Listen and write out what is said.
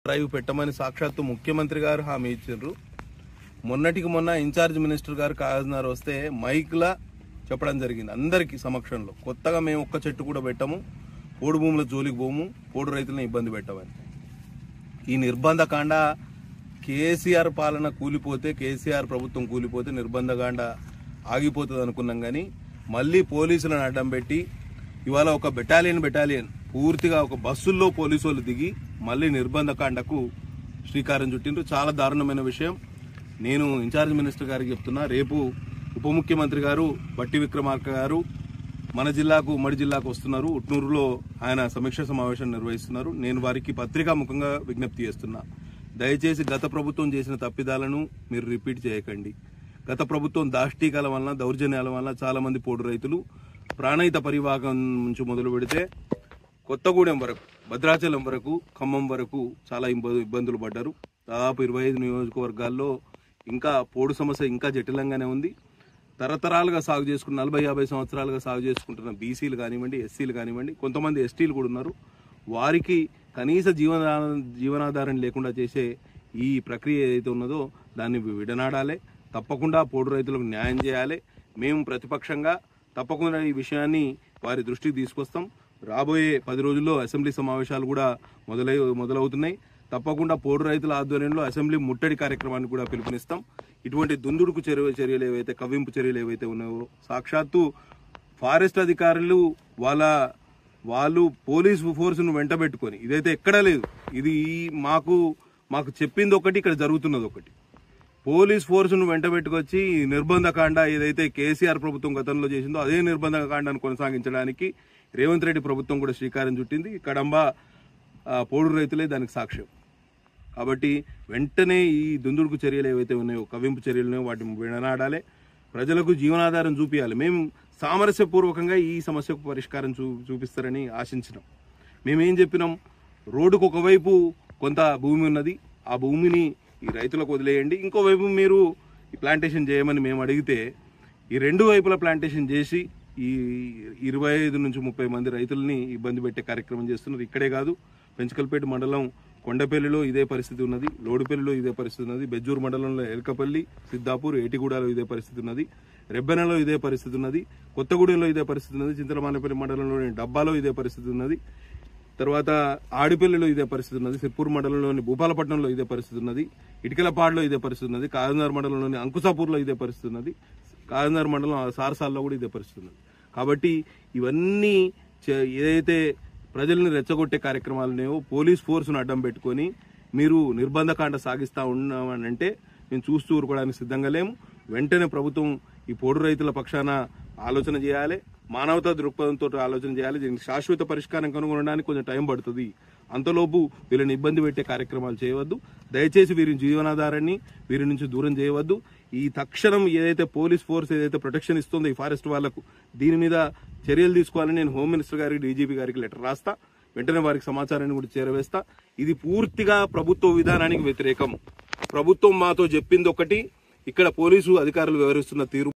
Drive పెట్టమని సాక్షాత్తు ముఖ్యమంత్రి గారు హామీ ఇచ్చారు. మొన్నటికి మొన్న ఇన్ఛార్జ్ మినిస్టర్ గారు కాజనార్ వస్తే మైక్లా చెప్పడం జరిగింది అందరికీ సమక్షంలో. కొత్తగా మేము ఒక్క చెట్టు కూడా పెట్టము, పోడు భూముల జోలికి పోము, పోడు రైతులను ఇబ్బంది పెట్టమని. ఈ నిర్బంధకాండ కేసీఆర్ పాలన కూలిపోతే, కేసీఆర్ ప్రభుత్వం కూలిపోతే నిర్బంధకాండ ఆగిపోతుంది అనుకున్నాం. కానీ మళ్ళీ పోలీసులను అడ్డం పెట్టి ఇవాళ ఒక బెటాలియన్ పూర్తిగా ఒక బస్సుల్లో పోలీసు వాళ్ళు దిగి మళ్ళీ నిర్బంధకాండకు శ్రీకారం చుట్టిండ్రు. చాలా దారుణమైన విషయం. నేను ఇన్ఛార్జ్ మినిస్టర్ గారికి చెప్తున్నా, రేపు ఉప ముఖ్యమంత్రి గారు బట్టి విక్రమార్క గారు మన జిల్లాకు, ఉమ్మడి జిల్లాకు వస్తున్నారు. ఉట్నూరులో ఆయన సమీక్ష సమావేశం నిర్వహిస్తున్నారు. నేను వారికి పత్రికాముఖంగా విజ్ఞప్తి చేస్తున్నా, దయచేసి గత ప్రభుత్వం చేసిన తప్పిదాలను మీరు రిపీట్ చేయకండి. గత ప్రభుత్వం దాష్టీకాల వలన, దౌర్జన్యాల వలన చాలా మంది పోడు రైతులు ప్రాణహిత పరివాహకం నుంచి మొదలు పెడితే కొత్తగూడెం వరకు, భద్రాచలం వరకు, ఖమ్మం వరకు చాలా ఇబ్బందులు పడ్డారు. దాదాపు 25 నియోజకవర్గాల్లో ఇంకా పోడు సమస్య ఇంకా జటిలంగానే ఉంది. తరతరాలుగా సాగు చేసుకున్న 40-50 సంవత్సరాలుగా సాగు చేసుకుంటున్న బీసీలు కానివ్వండి, ఎస్సీలు కానివ్వండి, కొంతమంది ఎస్టీలు కూడా ఉన్నారు. వారికి కనీస జీవనాధారం లేకుండా చేసే ఈ ప్రక్రియ ఏదైతే ఉన్నదో దాన్ని విడనాడాలి. తప్పకుండా పోడు రైతులకు న్యాయం చేయాలి. మేము ప్రతిపక్షంగా తప్పకుండా ఈ విషయాన్ని వారి దృష్టికి తీసుకొస్తాం. రాబోయే 10 రోజుల్లో అసెంబ్లీ సమావేశాలు కూడా మొదలవుతున్నాయి. తప్పకుండా పోడు రైతుల ఆధ్వర్యంలో అసెంబ్లీ ముట్టడి కార్యక్రమాన్ని కూడా పిలుపునిస్తాం. ఇటువంటి దుందుడుకు చర్యలు ఏవైతే, కవ్వింపు చర్యలు ఏవైతే ఉన్నాయో, సాక్షాత్తు ఫారెస్ట్ అధికారులు వాళ్ళు పోలీసు ఫోర్సును వెంటబెట్టుకొని, ఇదైతే ఎక్కడా లేదు, ఇది మాకు చెప్పింది ఒకటి, ఇక్కడ జరుగుతున్నది ఒకటి. పోలీస్ ఫోర్సును వెంటబెట్టుకొచ్చి నిర్బంధకాండ ఏదైతే కేసీఆర్ ప్రభుత్వం గతంలో చేసిందో అదే నిర్బంధకాండాన్ని కొనసాగించడానికి రేవంత్ రెడ్డి ప్రభుత్వం కూడా శ్రీకారం చుట్టింది. కడంబ పోడు రైతులే దానికి సాక్ష్యం. కాబట్టి వెంటనే ఈ దుందుడుకు చర్యలు ఏవైతే ఉన్నాయో, కవ్వింపు చర్యలు ఉన్నాయో వాటిని విడనాడాలి. ప్రజలకు జీవనాధారం చూపించాలి. మేము సామరస్యపూర్వకంగా ఈ సమస్యకు పరిష్కారం చూపిస్తారని ఆశించినాం. మేమేం చెప్పినాం, రోడ్డుకు ఒకవైపు కొంత భూమి ఉన్నది, ఆ భూమిని ఈ రైతులకు వదిలేయండి, ఇంకోవైపు మీరు ఈ ప్లాంటేషన్ చేయమని మేము అడిగితే ఈ 2 వైపుల ప్లాంటేషన్ చేసి ఈ 25 నుంచి 30 మంది రైతుల్ని ఇబ్బంది పెట్టే కార్యక్రమం చేస్తున్నారు. ఇక్కడే కాదు, పెంచకల్పేట మండలం కొండపల్లిలో ఇదే పరిస్థితి ఉన్నది, లోడుపల్లిలో ఇదే పరిస్థితి ఉన్నది, బెజ్జూరు మండలంలో ఎల్కపల్లి, సిద్దాపూర్, ఏటిగూడలో ఇదే పరిస్థితి ఉన్నది, రెబ్బెనలో ఇదే పరిస్థితి ఉన్నది, కొత్తగూడెంలో ఇదే పరిస్థితి ఉన్నది, చింతలమానేపల్లి మండలంలోని డబ్బాలో ఇదే పరిస్థితి ఉన్నది, తర్వాత ఆడిపల్లిలో ఇదే పరిస్థితి ఉన్నది, సిర్పూర్ మండలంలోని భూపాలపట్నంలో ఇదే పరిస్థితి ఉన్నది, ఇటుకలపాడులో ఇదే పరిస్థితి ఉన్నది, కాజనార్ మండలంలోని అంకుసాపూర్లో ఇదే పరిస్థితి ఉన్నది, కాజనార్ మండలం సారసాల్లో కూడా ఇదే పరిస్థితి ఉన్నది. కాబట్టి ఇవన్నీ ఏదైతే ప్రజల్ని రెచ్చగొట్టే కార్యక్రమాలున్నాయో, పోలీస్ ఫోర్సును అడ్డం పెట్టుకొని మీరు నిర్బంధకాండ సాగిస్తా ఉన్నామనంటే మేము చూస్తూ ఊరుకోవడానికి సిద్ధంగా లేము. వెంటనే ప్రభుత్వం ఈ పోడు రైతుల పక్షాన ఆలోచన చేయాలి, మానవతా దృక్పథంతో ఆలోచన చేయాలి. దీనికి శాశ్వత పరిష్కారం కనుగొనడానికి కొంచెం టైం పడుతుంది. అంతలోపు వీళ్ళని ఇబ్బంది పెట్టే కార్యక్రమాలు చేయవద్దు. దయచేసి వీరి జీవనాధారాన్ని వీరి నుంచి దూరం చేయవద్దు. ఈ తక్షణం ఏదైతే పోలీస్ ఫోర్స్ ఏదైతే ప్రొటెక్షన్ ఇస్తుందో ఈ ఫారెస్ట్ వాళ్లకు, దీని మీద చర్యలు తీసుకోవాలని నేను హోమ్ మినిస్టర్ గారికి, డీజీపీ గారికి లెటర్ రాస్తా. వెంటనే వారికి సమాచారాన్ని కూడా చేరవేస్తా. ఇది పూర్తిగా ప్రభుత్వ విధానానికి వ్యతిరేకం. ప్రభుత్వం మాతో చెప్పింది ఒకటి, ఇక్కడ పోలీసు అధికారులు వ్యవహరిస్తున్న తీరు